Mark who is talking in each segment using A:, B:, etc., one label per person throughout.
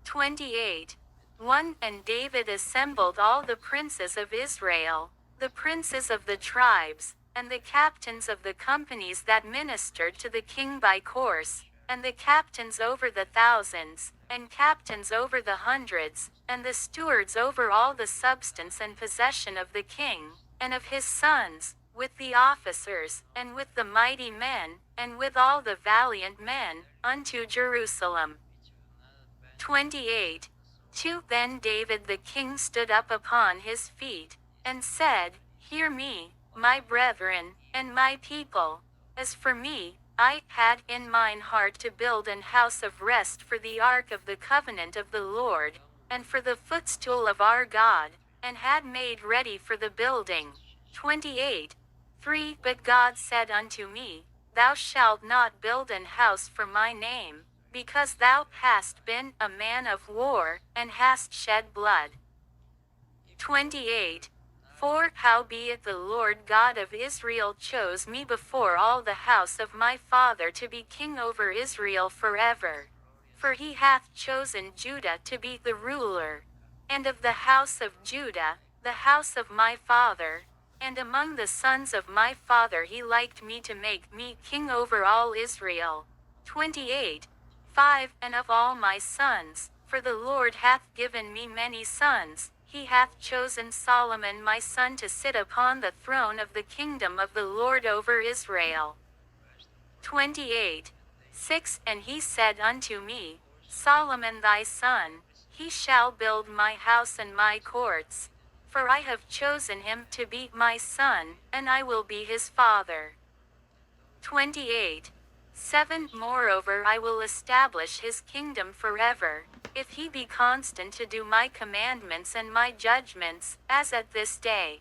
A: 28. 1. And David assembled all the princes of Israel, the princes of the tribes, and the captains of the companies that ministered to the king by course, and the captains over the thousands, and captains over the hundreds, and the stewards over all the substance and possession of the king, and of his sons, with the officers, and with the mighty men, and with all the valiant men, unto Jerusalem. 28. 2. Then David the king stood up upon his feet, and said, Hear me, my brethren, and my people. As for me, I had in mine heart to build an house of rest for the ark of the covenant of the Lord, and for the footstool of our God, and had made ready for the building. 28. 3. But God said unto me, Thou shalt not build an house for my name, because thou hast been a man of war, and hast shed blood. 28. 4. Howbeit the Lord God of Israel chose me before all the house of my father to be king over Israel forever. For he hath chosen Judah to be the ruler. And of the house of Judah, the house of my father, and among the sons of my father he liked me to make me king over all Israel. 28. 5. And of all my sons, for the Lord hath given me many sons, he hath chosen Solomon my son to sit upon the throne of the kingdom of the Lord over Israel. 28. 6. And he said unto me, Solomon thy son, he shall build my house and my courts. For I have chosen him to be my son, and I will be his father. 28. 7. Moreover I will establish his kingdom forever, if he be constant to do my commandments and my judgments, as at this day.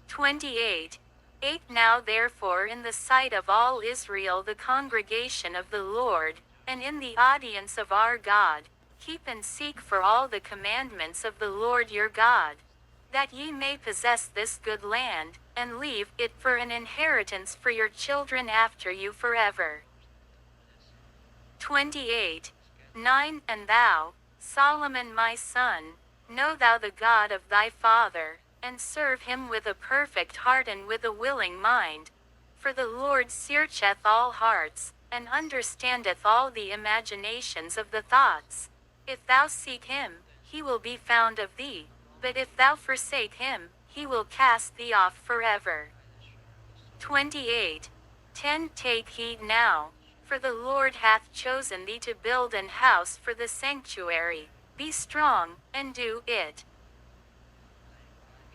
A: 28. 8. Now therefore in the sight of all Israel the congregation of the Lord, and in the audience of our God, keep and seek for all the commandments of the Lord your God, that ye may possess this good land, and leave it for an inheritance for your children after you forever. 28. 9. And thou, Solomon my son, know thou the God of thy father, and serve him with a perfect heart and with a willing mind. For the Lord searcheth all hearts, and understandeth all the imaginations of the thoughts. If thou seek him, he will be found of thee, but if thou forsake him, he will cast thee off forever. 28. 10. Take heed now, for the Lord hath chosen thee to build an house for the sanctuary. Be strong, and do it.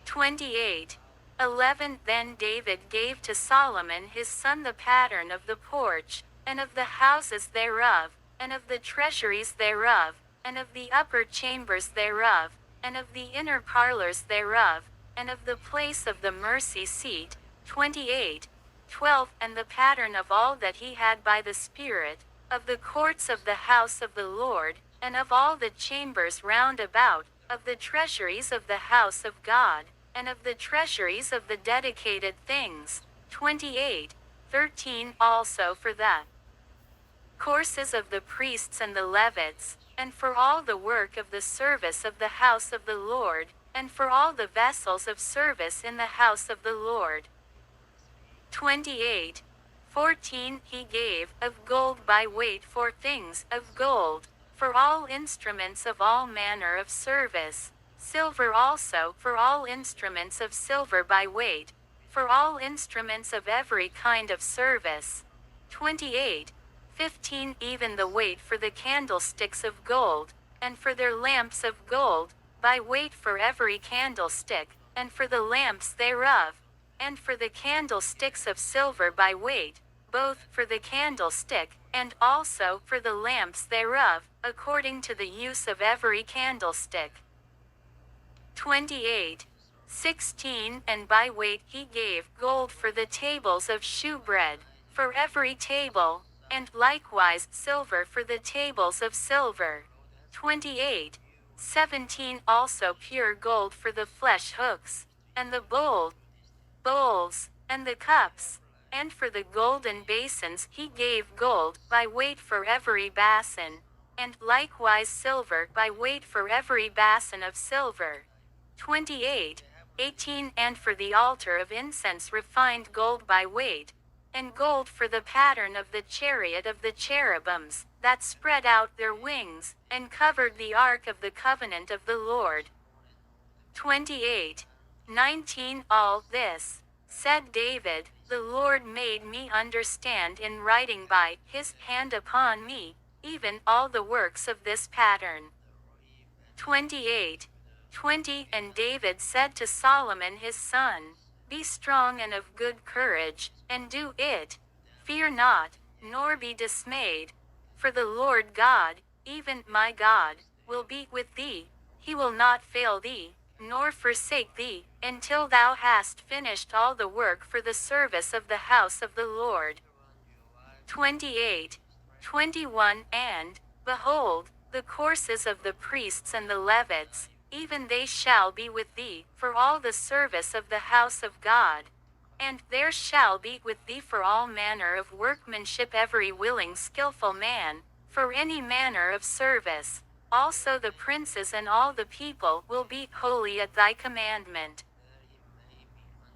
A: 28. 11. Then David gave to Solomon his son the pattern of the porch, and of the houses thereof, and of the treasuries thereof, and of the upper chambers thereof, and of the inner parlors thereof, and of the place of the mercy seat. 28. 12. And the pattern of all that he had by the Spirit, of the courts of the house of the Lord, and of all the chambers round about, of the treasuries of the house of God, and of the treasuries of the dedicated things. 28. 13. Also for the courses of the priests and the Levites, and for all the work of the service of the house of the Lord, and for all the vessels of service in the house of the Lord. 28. 14. He gave of gold by weight for things of gold, for all instruments of all manner of service, silver also for all instruments of silver by weight, for all instruments of every kind of service. 28. 15. Even the weight for the candlesticks of gold, and for their lamps of gold, by weight for every candlestick, and for the lamps thereof, and for the candlesticks of silver by weight, both for the candlestick, and also for the lamps thereof, according to the use of every candlestick. 28. 16. And by weight he gave gold for the tables of shewbread, for every table, and likewise silver for the tables of silver. 28. 17. Also pure gold for the flesh hooks, and the bowls, and the cups, and for the golden basins he gave gold by weight for every basin, and likewise silver by weight for every basin of silver. 28:18 And for the altar of incense refined gold by weight, and gold for the pattern of the chariot of the cherubims, that spread out their wings, and covered the ark of the covenant of the Lord. 28:19 All this, said David, the Lord made me understand in writing by his hand upon me, even all the works of this pattern. 28:20 And David said to Solomon his son, Be strong and of good courage, and do it. Fear not, nor be dismayed. For the Lord God, even my God, will be with thee. He will not fail thee, nor forsake thee, until thou hast finished all the work for the service of the house of the Lord. 28:21 And, behold, the courses of the priests and the Levites, even they shall be with thee, for all the service of the house of God. And there shall be with thee for all manner of workmanship every willing skillful man, for any manner of service. Also the princes and all the people will be holy at thy commandment.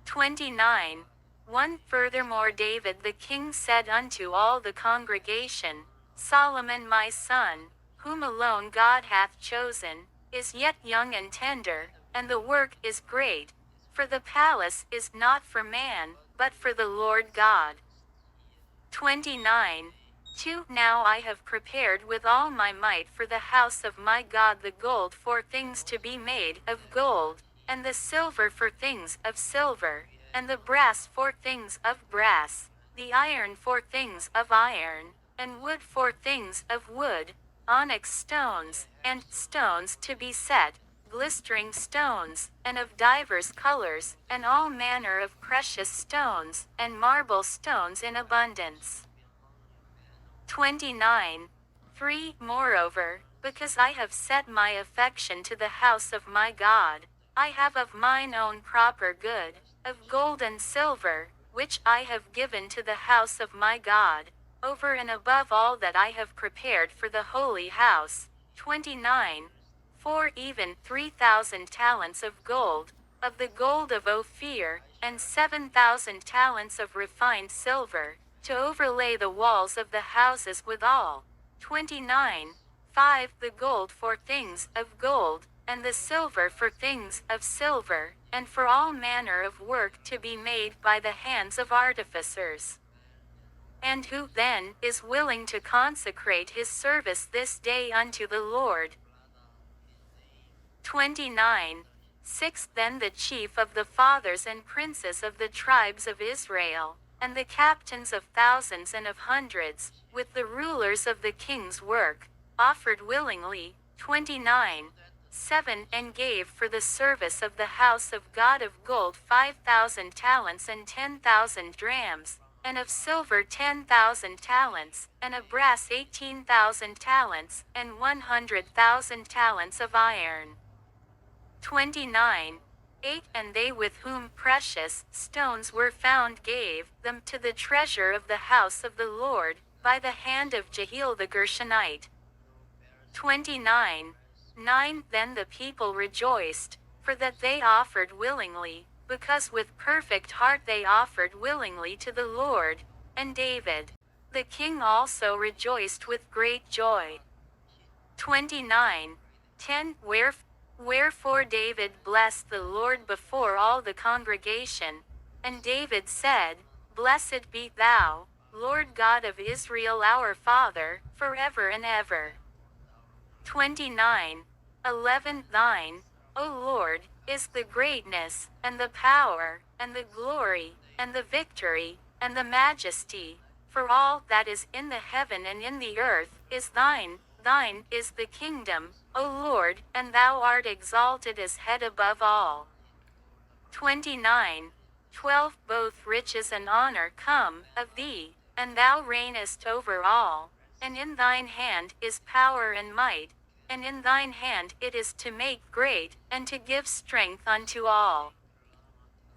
A: 29:1 Furthermore David the king said unto all the congregation, Solomon my son, whom alone God hath chosen, is yet young and tender, and the work is great. For the palace is not for man, but for the Lord God. 29:2 Now I have prepared with all my might for the house of my God the gold for things to be made of gold, and the silver for things of silver, and the brass for things of brass, the iron for things of iron, and wood for things of wood, onyx stones, and stones to be set, glistering stones, and of divers colors, and all manner of precious stones, and marble stones in abundance. 29:3 Moreover, because I have set my affection to the house of my God, I have of mine own proper good, of gold and silver, which I have given to the house of my God, over and above all that I have prepared for the holy house. 29:4 Even 3,000 talents of gold, of the gold of Ophir, and 7,000 talents of refined silver, to overlay the walls of the houses withal. 29:5 The gold for things of gold, and the silver for things of silver, and for all manner of work to be made by the hands of artificers. And who then is willing to consecrate his service this day unto the Lord? 29:6 Then the chief of the fathers and princes of the tribes of Israel, and the captains of thousands and of hundreds, with the rulers of the king's work, offered willingly. 29:7 And gave for the service of the house of God of gold 5,000 talents and 10,000 drams, and of silver 10,000 talents, and of brass 18,000 talents, and 100,000 talents of iron. 29:8 And they with whom precious stones were found gave them to the treasure of the house of the Lord, by the hand of Jehiel the Gershonite. 29:9 Then the people rejoiced, for that they offered willingly, because with perfect heart they offered willingly to the Lord, and David, the king also rejoiced with great joy. 29:10 Wherefore David blessed the Lord before all the congregation, and David said, Blessed be thou, Lord God of Israel our Father, forever and ever. 29:11 Thine, O Lord, is the greatness, and the power, and the glory, and the victory, and the majesty, for all that is in the heaven and in the earth is thine. Thine is the kingdom, O Lord, and thou art exalted as head above all. 29:12 Both riches and honor come of thee, and thou reignest over all, and in thine hand is power and might, and in thine hand it is to make great, and to give strength unto all.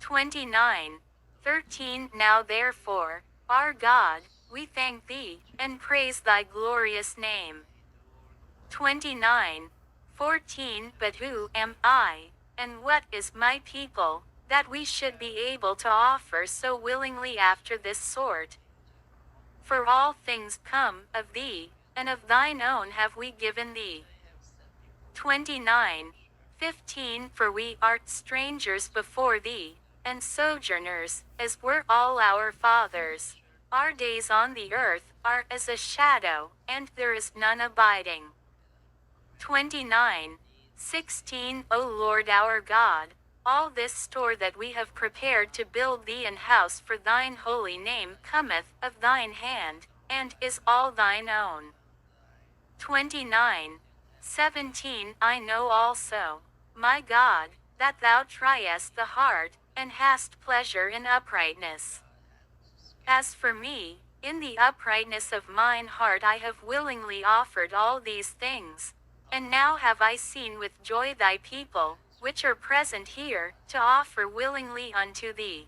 A: 29:13 Now therefore, our God, we thank thee, and praise thy glorious name. 29:14 But who am I, and what is my people, that we should be able to offer so willingly after this sort? For all things come of thee, and of thine own have we given thee. 29:15 For we are strangers before thee, and sojourners, as were all our fathers. Our days on the earth are as a shadow, and there is none abiding. 29:16 O Lord our God, all this store that we have prepared to build thee an house for thine holy name cometh of thine hand, and is all thine own. 29:17 I know also, my God, that thou triest the heart, and hast pleasure in uprightness. As for me, in the uprightness of mine heart I have willingly offered all these things, and now have I seen with joy thy people, which are present here, to offer willingly unto thee.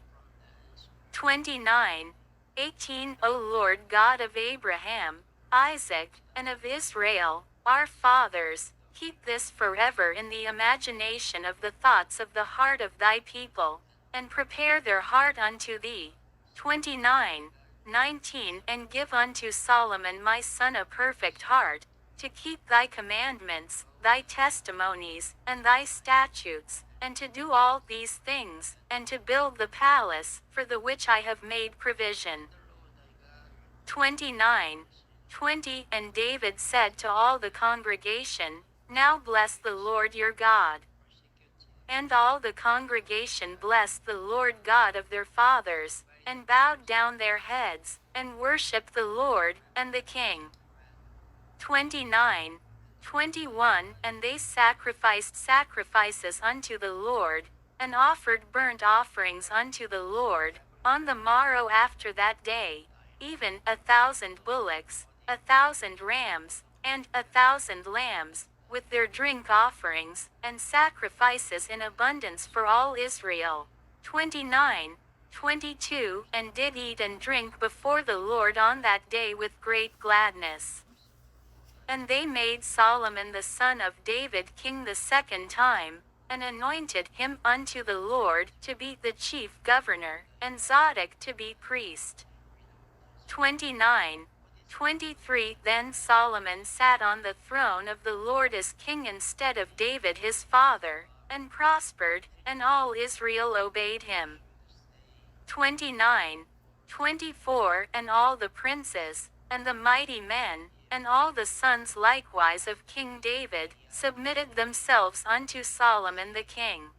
A: 29:18 O Lord God of Abraham, Isaac, and of Israel, our fathers, keep this forever in the imagination of the thoughts of the heart of thy people, and prepare their heart unto thee. 29:19 And give unto Solomon my son a perfect heart, to keep thy commandments, thy testimonies, and thy statutes, and to do all these things, and to build the palace, for the which I have made provision. 29:20 And David said to all the congregation, Now bless the Lord your God. And all the congregation blessed the Lord God of their fathers, and bowed down their heads, and worshipped the Lord, and the king. 29:21 And they sacrificed sacrifices unto the Lord, and offered burnt offerings unto the Lord, on the morrow after that day, even 1,000 bullocks, 1,000 rams, and 1,000 lambs, with their drink offerings, and sacrifices in abundance for all Israel. 29:22 And did eat and drink before the Lord on that day with great gladness. And they made Solomon the son of David king the second time, and anointed him unto the Lord to be the chief governor, and Zadok to be priest. 29:23 Then Solomon sat on the throne of the Lord as king instead of David his father, and prospered, and all Israel obeyed him. 29:24 And all the princes, and the mighty men, and all the sons likewise of King David, submitted themselves unto Solomon the king.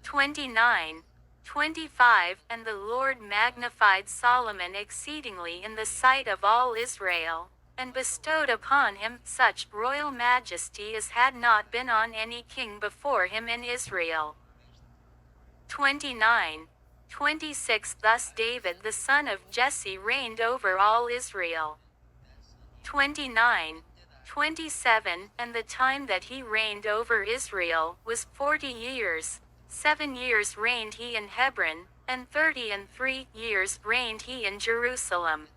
A: 29:25 And the Lord magnified Solomon exceedingly in the sight of all Israel, and bestowed upon him such royal majesty as had not been on any king before him in Israel. 29:26 Thus David the son of Jesse reigned over all Israel. 29:27 And the time that he reigned over Israel was 40 years. 7 years reigned he in Hebron, and 33 years reigned he in Jerusalem.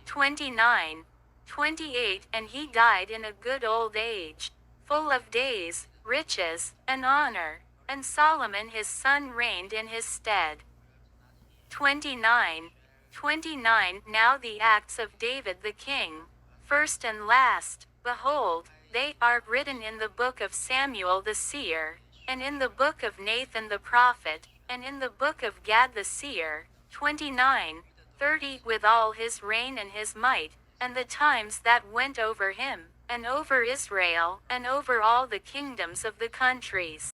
A: 29:28 And he died in a good old age, full of days, riches, and honor, and Solomon his son reigned in his stead. 29:29 Now the acts of David the king, first and last, behold, they are written in the book of Samuel the seer, and in the book of Nathan the prophet, and in the book of Gad the seer. 29:30 With all his reign and his might, and the times that went over him, and over Israel, and over all the kingdoms of the countries.